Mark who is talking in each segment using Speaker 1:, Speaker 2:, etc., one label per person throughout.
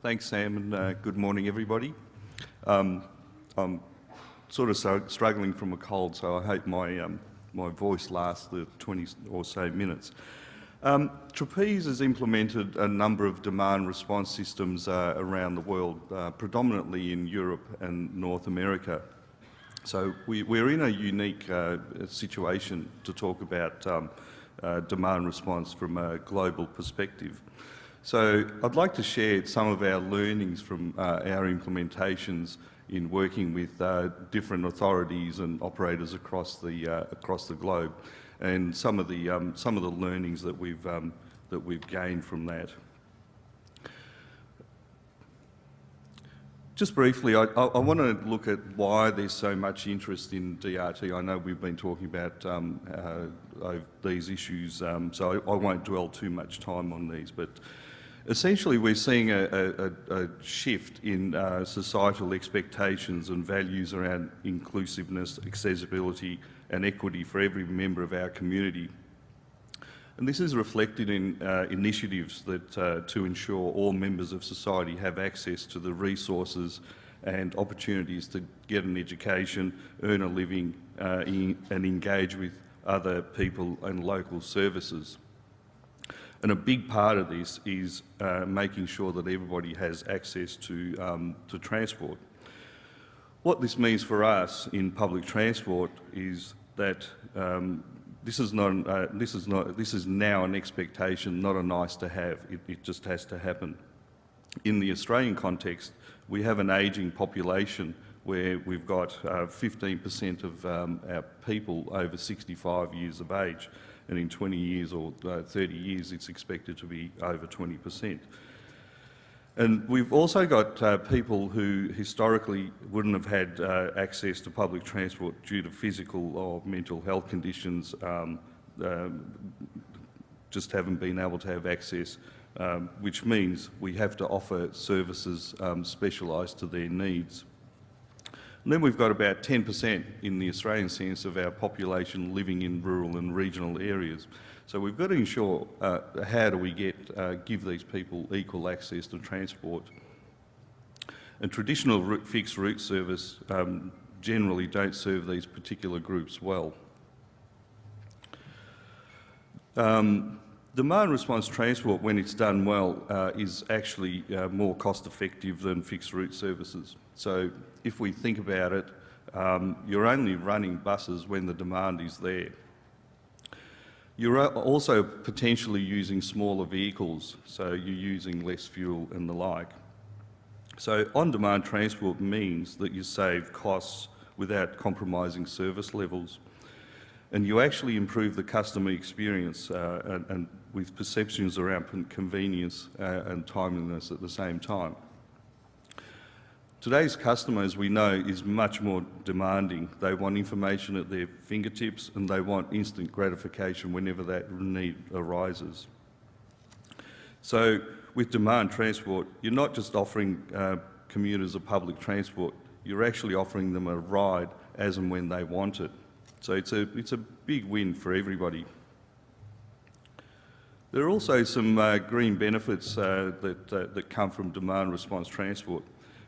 Speaker 1: Thanks, Sam, and good morning, everybody. I'm sort of struggling from a cold, so I hope my voice lasts the 20 or so minutes. Trapeze has implemented a number of demand response systems around the world, predominantly in Europe and North America. So we're in a unique situation to talk about demand response from a global perspective. So I'd like to share some of our learnings from our implementations in working with different authorities and operators across the globe, and some of the learnings that we've gained from that. Just briefly, I want to look at why there's so much interest in DRT. I know we've been talking about these issues, so I won't dwell too much time on these, but essentially we're seeing a shift in societal expectations and values around inclusiveness, accessibility and equity for every member of our community. And this is reflected in initiatives that to ensure all members of society have access to the resources and opportunities to get an education, earn a living and engage with other people and local services. And a big part of this is making sure that everybody has access to transport. What this means for us in public transport is that this is now an expectation, not a nice to have. It just has to happen. In the Australian context, we have an ageing population where we've got 15% of our people over 65 years of age, and in 20 years or 30 years it's expected to be over 20%. And we've also got people who historically wouldn't have had access to public transport due to physical or mental health conditions, just haven't been able to have access, which means we have to offer services specialised to their needs. And then we've got about 10% in the Australian sense of our population living in rural and regional areas. So we've got to ensure how do we give these people equal access to transport. And traditional fixed route service generally don't serve these particular groups well. Demand response transport, when it's done well, is actually more cost effective than fixed route services. So if we think about it, you're only running buses when the demand is there. You're also potentially using smaller vehicles, so you're using less fuel and the like. So on-demand transport means that you save costs without compromising service levels, and you actually improve the customer experience and with perceptions around convenience and timeliness at the same time. Today's customer, as we know, is much more demanding. They want information at their fingertips and they want instant gratification whenever that need arises. So with demand transport, you're not just offering commuters a public transport, you're actually offering them a ride as and when they want it. So it's a big win for everybody. There are also some green benefits that come from demand response transport.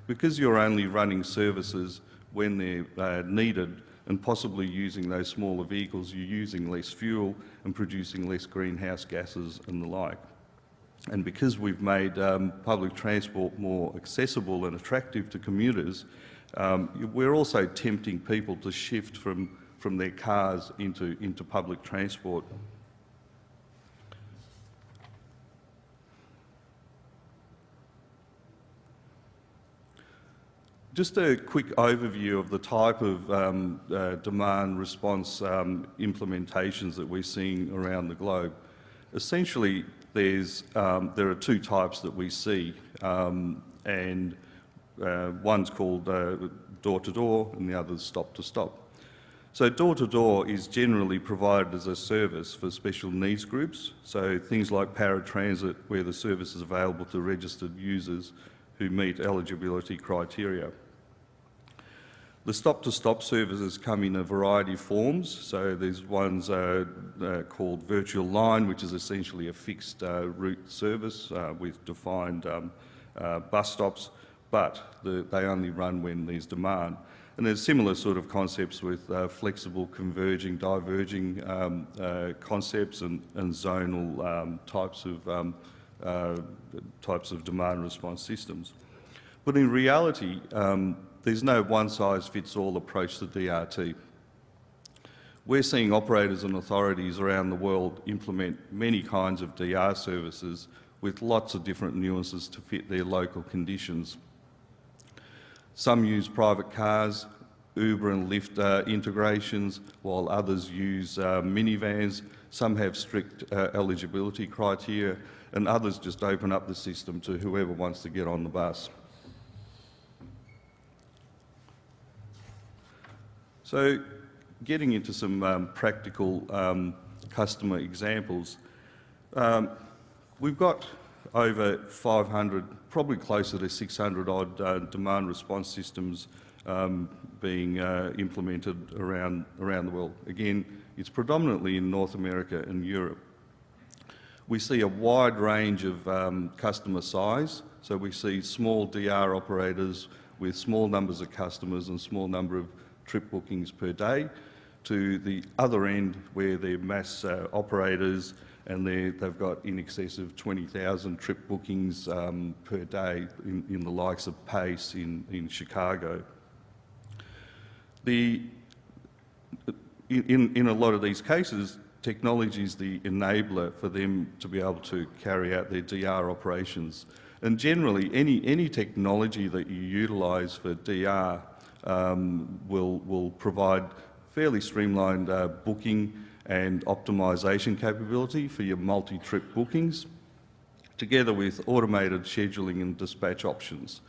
Speaker 1: Because you're only running services when they're needed and possibly using those smaller vehicles, you're using less fuel and producing less greenhouse gases and the like. And because we've made public transport more accessible and attractive to commuters, we're also tempting people to shift from their cars into public transport. Just a quick overview of the type of demand response implementations that we're seeing around the globe. Essentially, there are two types that we see, and one's called door-to-door and the other's stop-to-stop. So door-to-door is generally provided as a service for special needs groups, so things like paratransit, where the service is available to registered users who meet eligibility criteria. The stop-to-stop services come in a variety of forms. So there's ones called virtual line, which is essentially a fixed route service with defined bus stops, but they only run when there's demand. And there's similar sort of concepts with flexible, converging, diverging concepts and zonal types of demand response systems. But in reality, there's no one-size-fits-all approach to DRT. We're seeing operators and authorities around the world implement many kinds of DR services with lots of different nuances to fit their local conditions. Some use private cars, Uber and Lyft integrations, while others use minivans. Some have strict eligibility criteria, and others just open up the system to whoever wants to get on the bus. So, getting into some practical customer examples, we've got over 500, probably closer to 600 odd demand response systems being implemented around the world. Again, it's predominantly in North America and Europe. We see a wide range of customer size, so we see small DR operators with small numbers of customers and small number of trip bookings per day, to the other end where they're mass operators and they've got in excess of 20,000 trip bookings per day in the likes of Pecen in Chicago. In a lot of these cases, technology is the enabler for them to be able to carry out their DR operations. And generally, any technology that you utilise for DR will provide fairly streamlined booking and optimisation capability for your multi-trip bookings, together with automated scheduling and dispatch options.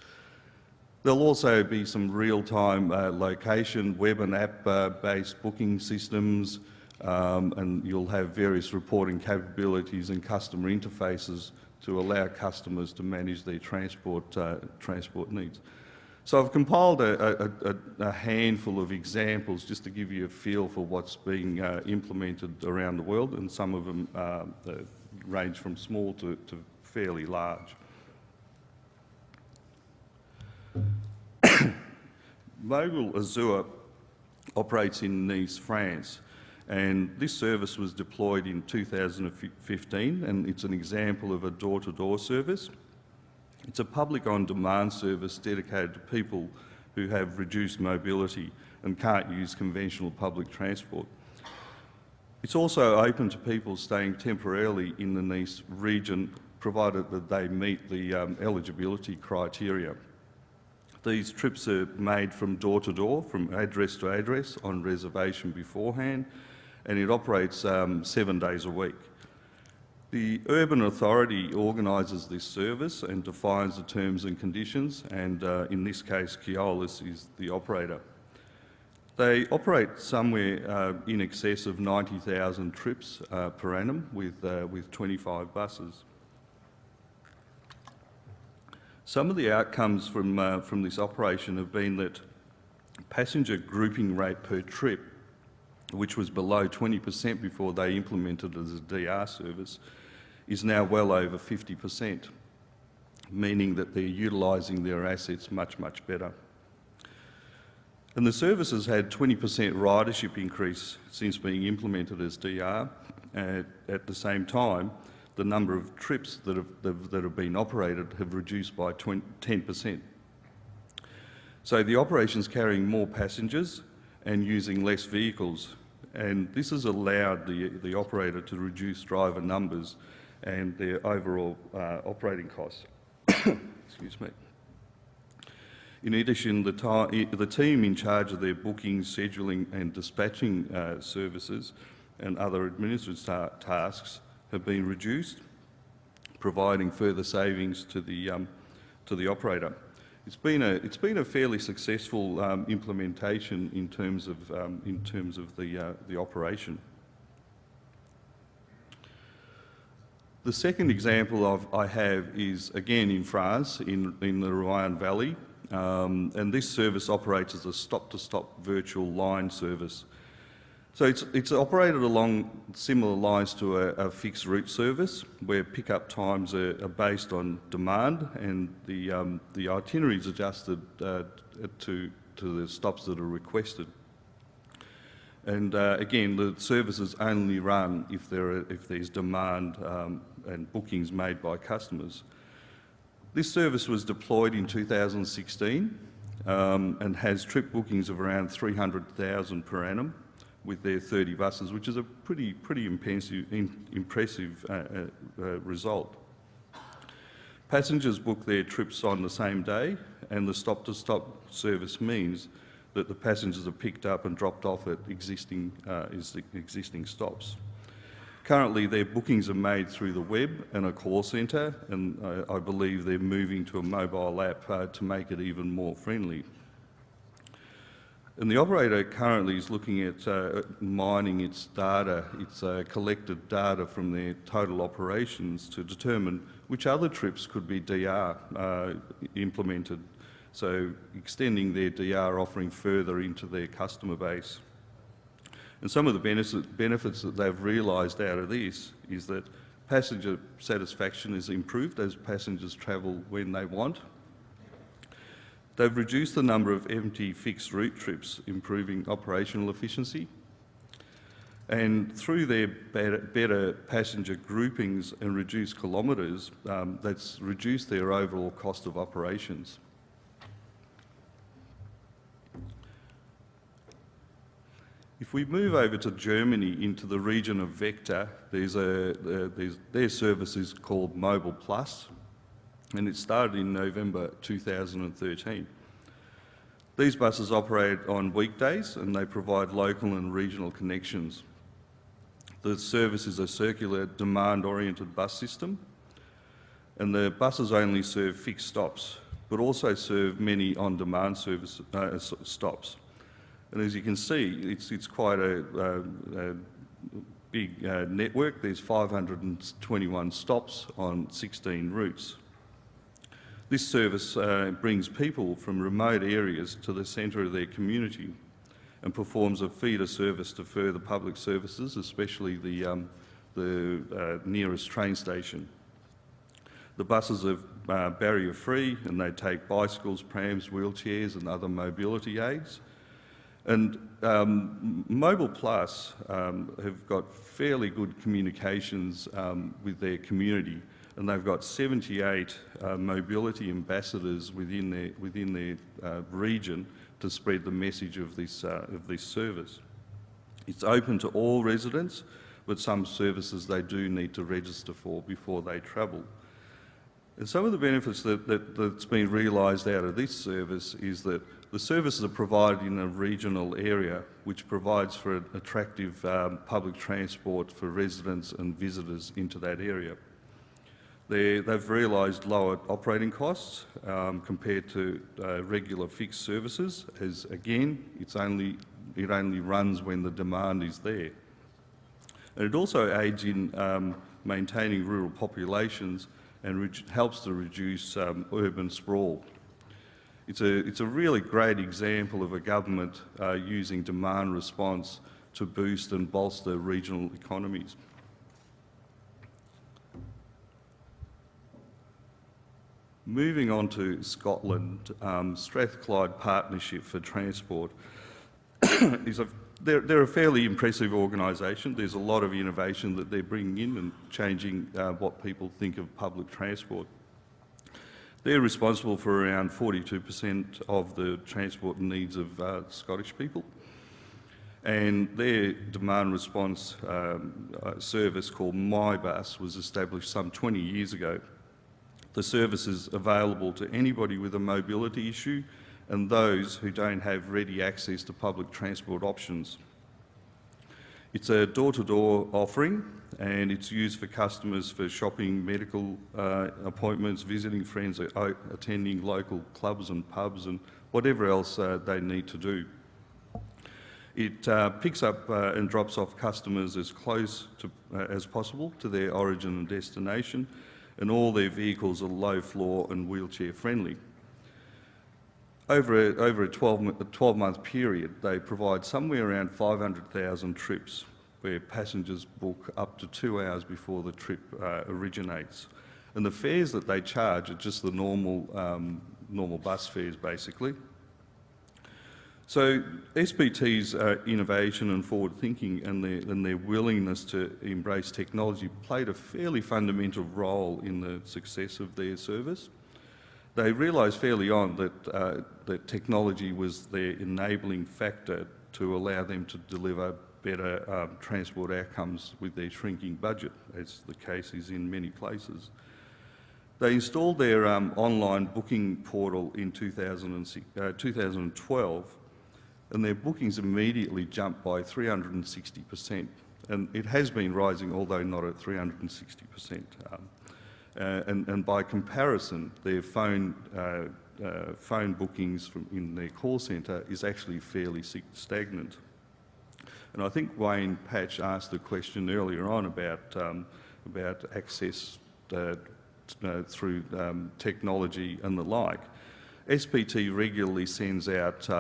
Speaker 1: There'll also be some real-time location, web and app-based booking systems, and you'll have various reporting capabilities and customer interfaces to allow customers to manage their transport needs. So I've compiled a handful of examples just to give you a feel for what's being implemented around the world, and some of them range from small to fairly large. Modal Azure operates in Nice, France, and this service was deployed in 2015, and it's an example of a door-to-door service. It's a public on-demand service dedicated to people who have reduced mobility and can't use conventional public transport. It's also open to people staying temporarily in the Nice region, provided that they meet the eligibility criteria. These trips are made from door to door, from address to address, on reservation beforehand, and it operates 7 days a week. The urban authority organises this service and defines the terms and conditions, and in this case, Keolis is the operator. They operate somewhere in excess of 90,000 trips per annum with 25 buses. Some of the outcomes from this operation have been that passenger grouping rate per trip, which was below 20% before they implemented it as a DR service, is now well over 50%, meaning that they're utilising their assets much, much better. And the service has had 20% ridership increase since being implemented as DR. At the same time, the number of trips that have been operated have reduced by 10%. So the operation's carrying more passengers and using less vehicles, and this has allowed the operator to reduce driver numbers and their overall operating costs. Excuse me. In addition, the team in charge of their booking, scheduling and dispatching services and other administrative tasks have been reduced, providing further savings to the operator. It's been a fairly successful implementation in terms of the operation. The second example I have is again in France, in the Rhine Valley, and this service operates as a stop-to-stop virtual line service. So it's operated along similar lines to a fixed route service, where pickup times are based on demand, and the itinerary is adjusted to the stops that are requested. And again, the services only run if there's demand and bookings made by customers. This service was deployed in 2016 and has trip bookings of around 300,000 per annum with their 30 buses, which is a pretty impressive result. Passengers book their trips on the same day, and the stop-to-stop service means that the passengers are picked up and dropped off at existing stops. Currently, their bookings are made through the web and a call centre, and I believe they're moving to a mobile app to make it even more friendly. And the operator currently is looking at mining its data, its collected data from their total operations to determine which other trips could be DR implemented, so extending their DR offering further into their customer base. And some of the benefits that they've realised out of this is that passenger satisfaction is improved as passengers travel when they want. They've reduced the number of empty fixed route trips, improving operational efficiency. And through their better passenger groupings and reduced kilometres, that's reduced their overall cost of operations. If we move over to Germany into the region of Vector, their service is called Modal Plus, and it started in November 2013. These buses operate on weekdays and they provide local and regional connections. The service is a circular demand-oriented bus system, and the buses only serve fixed stops, but also serve many on-demand service stops. And as you can see, it's quite a big network. There's 521 stops on 16 routes. This service brings people from remote areas to the centre of their community and performs a feeder service to further public services, especially the nearest train station. The buses are barrier-free, and they take bicycles, prams, wheelchairs and other mobility aids. And Modal Plus have got fairly good communications with their community, and they've got 78 mobility ambassadors within their region to spread the message of this service. It's open to all residents, but some services they do need to register for before they travel. And some of the benefits that's been realised out of this service is that the services are provided in a regional area, which provides for an attractive public transport for residents and visitors into that area. They've realised lower operating costs compared to regular fixed services, as again, it only runs when the demand is there. And it also aids in maintaining rural populations and helps to reduce urban sprawl. It's a really great example of a government using demand response to boost and bolster regional economies. Moving on to Scotland, Strathclyde Partnership for Transport they're a fairly impressive organisation. There's a lot of innovation that they're bringing in and changing what people think of public transport. They're responsible for around 42% of the transport needs of Scottish people. And their demand response service called MyBus was established some 20 years ago. The service is available to anybody with a mobility issue and those who don't have ready access to public transport options. It's a door-to-door offering, and it's used for customers for shopping, medical appointments, visiting friends, attending local clubs and pubs and whatever else they need to do. It picks up and drops off customers as close to, as possible to their origin and destination, and all their vehicles are low floor and wheelchair friendly. over a 12-month period, they provide somewhere around 500,000 trips where passengers book up to 2 hours before the trip originates. And the fares that they charge are just the normal bus fares, basically. So SPT's innovation and forward thinking and their willingness to embrace technology played a fairly fundamental role in the success of their service. They realised fairly on that technology was their enabling factor to allow them to deliver better transport outcomes with their shrinking budget, as the case is in many places. They installed their online booking portal in 2012, and their bookings immediately jumped by 360%. And it has been rising, although not at 360%. And by comparison, their phone bookings in their call centre is actually fairly stagnant. And I think Wayne Patch asked a question earlier on about access through technology and the like. SPT regularly sends out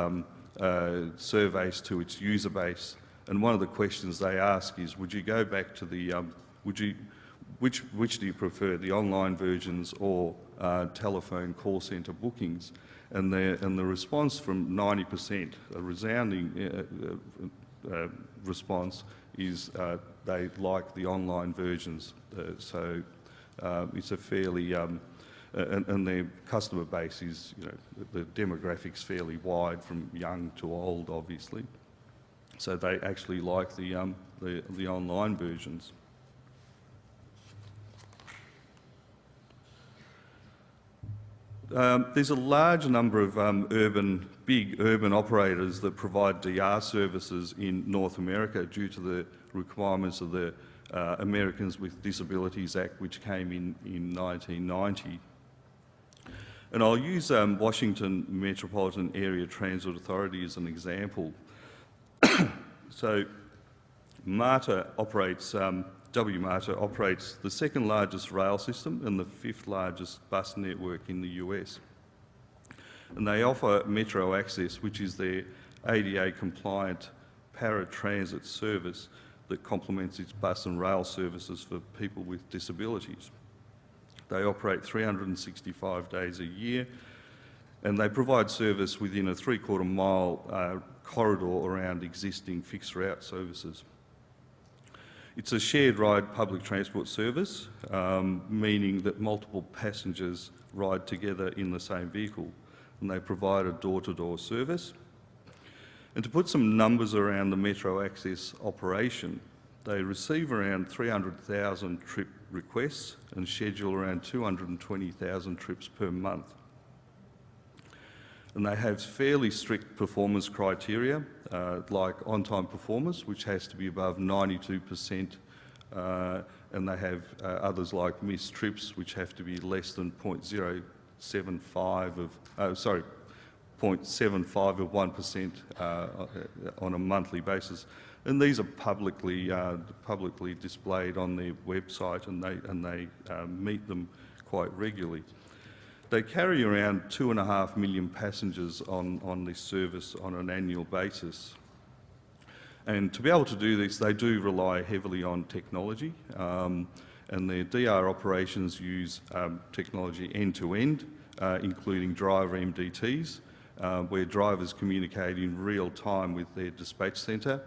Speaker 1: surveys to its user base, and one of the questions they ask is, would you go back to the, which do you prefer, the online versions or telephone call centre bookings? And the response from 90%, a resounding response, is they like the online versions. So it's a fairly, and their customer base is, the demographics fairly wide, from young to old, obviously. So they actually like the online versions. There's a large number of big urban operators that provide DR services in North America due to the requirements of the Americans with Disabilities Act, which came in 1990. And I'll use Washington Metropolitan Area Transit Authority as an example. So WMATA operates the second largest rail system and the 5th largest bus network in the US. And they offer Metro Access, which is their ADA compliant paratransit service that complements its bus and rail services for people with disabilities. They operate 365 days a year, and they provide service within a 3/4 mile corridor around existing fixed route services. It's a shared ride public transport service, meaning that multiple passengers ride together in the same vehicle, and they provide a door-to-door service. And to put some numbers around the Metro Access operation, they receive around 300,000 trip requests and schedule around 220,000 trips per month. And they have fairly strict performance criteria, like on-time performance, which has to be above 92%, and they have others like missed trips, which have to be less than 0.075 of 1% on a monthly basis. And these are publicly displayed on their website, and they meet them quite regularly. They carry around 2.5 million passengers on this service on an annual basis. And to be able to do this, they do rely heavily on technology, and their DR operations use technology end-to-end, including driver MDTs, where drivers communicate in real time with their dispatch centre.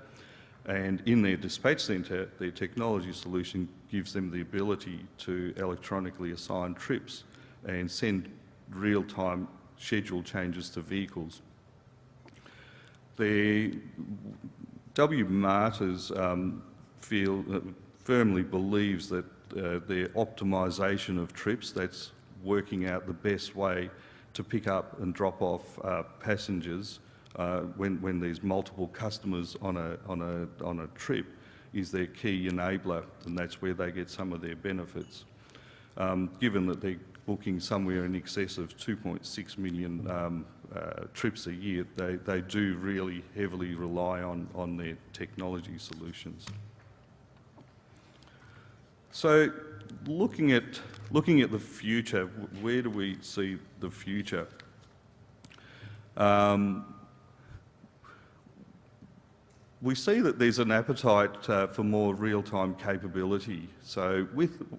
Speaker 1: And in their dispatch centre, their technology solution gives them the ability to electronically assign trips and send real-time schedule changes to vehicles. The WMATA's firmly believes that their optimisation of trips, that's working out the best way to pick up and drop off passengers when there's multiple customers on a trip, is their key enabler, and that's where they get some of their benefits. Given that they're booking somewhere in excess of 2.6 million trips a year, they do really heavily rely on their technology solutions. So looking at the future, where do we see the future? We see that there's an appetite for more real-time capability. So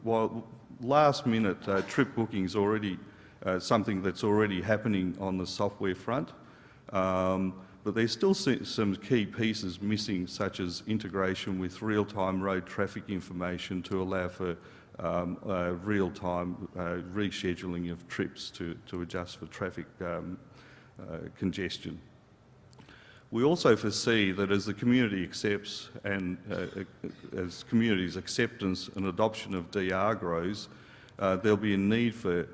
Speaker 1: while last-minute trip booking is already something that's already happening on the software front, but there's still some key pieces missing, such as integration with real-time road traffic information to allow for real-time rescheduling of trips to adjust for traffic congestion. We also foresee that as the community accepts and as communities' acceptance and adoption of DR grows, there'll be a need for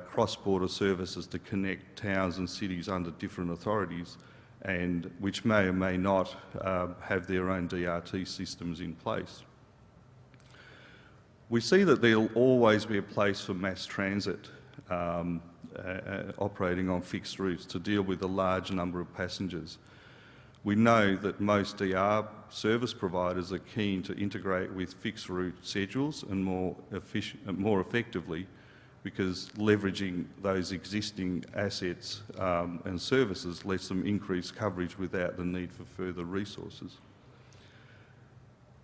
Speaker 1: cross-border services to connect towns and cities under different authorities, and which may or may not have their own DRT systems in place. We see that there'll always be a place for mass transit operating on fixed routes to deal with a large number of passengers. We know that most DR service providers are keen to integrate with fixed route schedules and more effectively, because leveraging those existing assets and services lets them increase coverage without the need for further resources.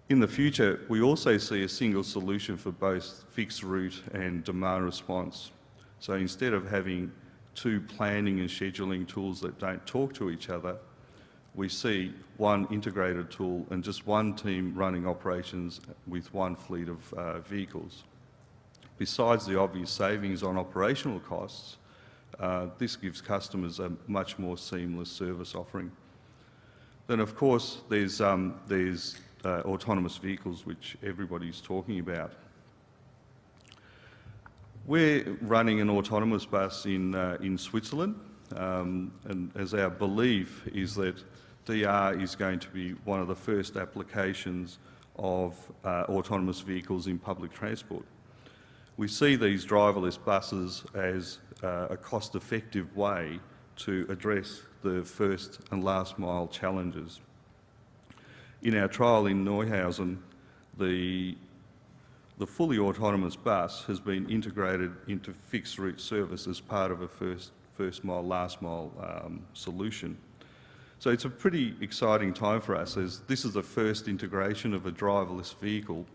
Speaker 1: In the future, we also see a single solution for both fixed route and demand response. So instead of having two planning and scheduling tools that don't talk to each other, we see one integrated tool and just one team running operations with one fleet of vehicles. Besides the obvious savings on operational costs, this gives customers a much more seamless service offering. Then, of course, there's autonomous vehicles, which everybody's talking about. We're running an autonomous bus in Switzerland, and as our belief is that DR is going to be one of the first applications of autonomous vehicles in public transport. We see these driverless buses as a cost-effective way to address the first and last mile challenges. In our trial in Neuhausen, the fully autonomous bus has been integrated into fixed route service as part of a first mile, last mile solution. So it's a pretty exciting time for us, as this is the first integration of a driverless vehicle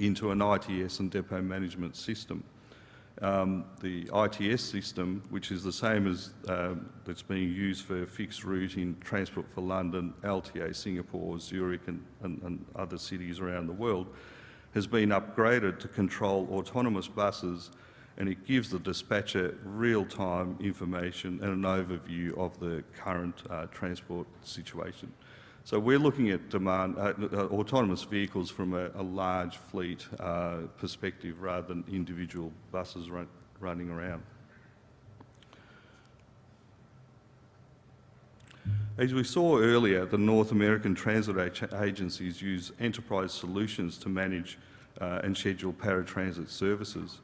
Speaker 1: into an ITS and depot management system. The ITS system, which is the same as that's being used for fixed route in Transport for London, LTA Singapore, Zurich and other cities around the world, has been upgraded to control autonomous buses, and it gives the dispatcher real-time information and an overview of the current transport situation. So we're looking at demand autonomous vehicles from a large fleet perspective rather than individual buses running around. As we saw earlier, the North American transit agencies use enterprise solutions to manage and schedule paratransit services.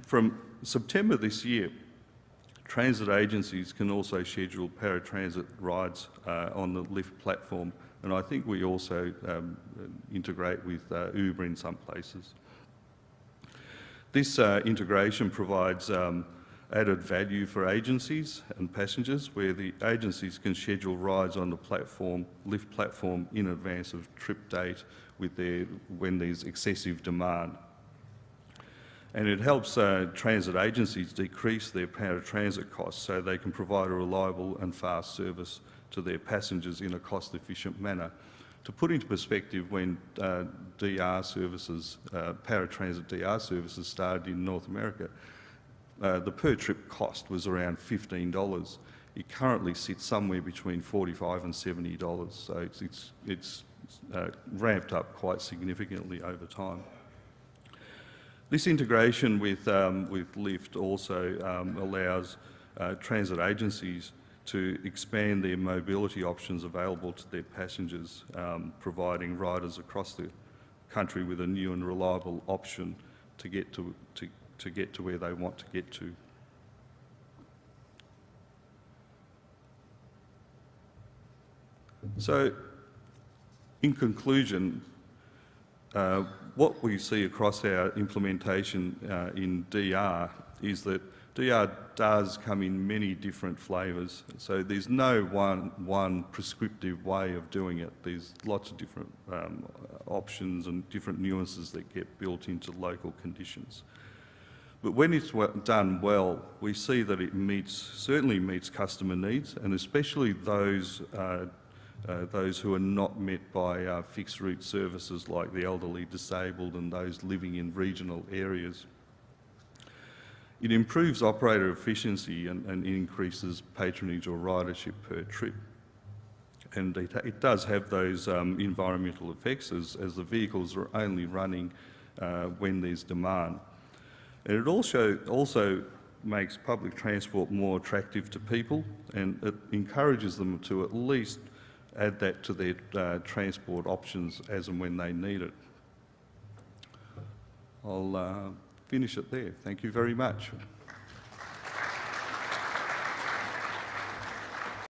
Speaker 1: From September this year, transit agencies can also schedule paratransit rides on the Lyft platform, and I think we also integrate with Uber in some places. This integration provides added value for agencies and passengers, where the agencies can schedule rides on the platform, Lyft platform, in advance of trip date when there's excessive demand. And it helps transit agencies decrease their paratransit costs so they can provide a reliable and fast service to their passengers in a cost-efficient manner. To put into perspective, when DR services, paratransit DR services started in North America, the per-trip cost was around $15. It currently sits somewhere between $45 and $70, so it's ramped up quite significantly over time. This integration with Lyft also allows transit agencies to expand their mobility options available to their passengers, providing riders across the country with a new and reliable option to get to where they want to get to. So, in conclusion, what we see across our implementation in DR is that DR does come in many different flavours, so there's no one prescriptive way of doing it. There's lots of different options and different nuances that get built into local conditions. But when it's done well, we see that it certainly meets customer needs, and especially those who are not met by fixed route services like the elderly, disabled and those living in regional areas. It improves operator efficiency and increases patronage or ridership per trip. And it does have those environmental effects as the vehicles are only running when there's demand. And it also makes public transport more attractive to people, and it encourages them to at least add that to their transport options as and when they need it. I'll finish it there. Thank you very much.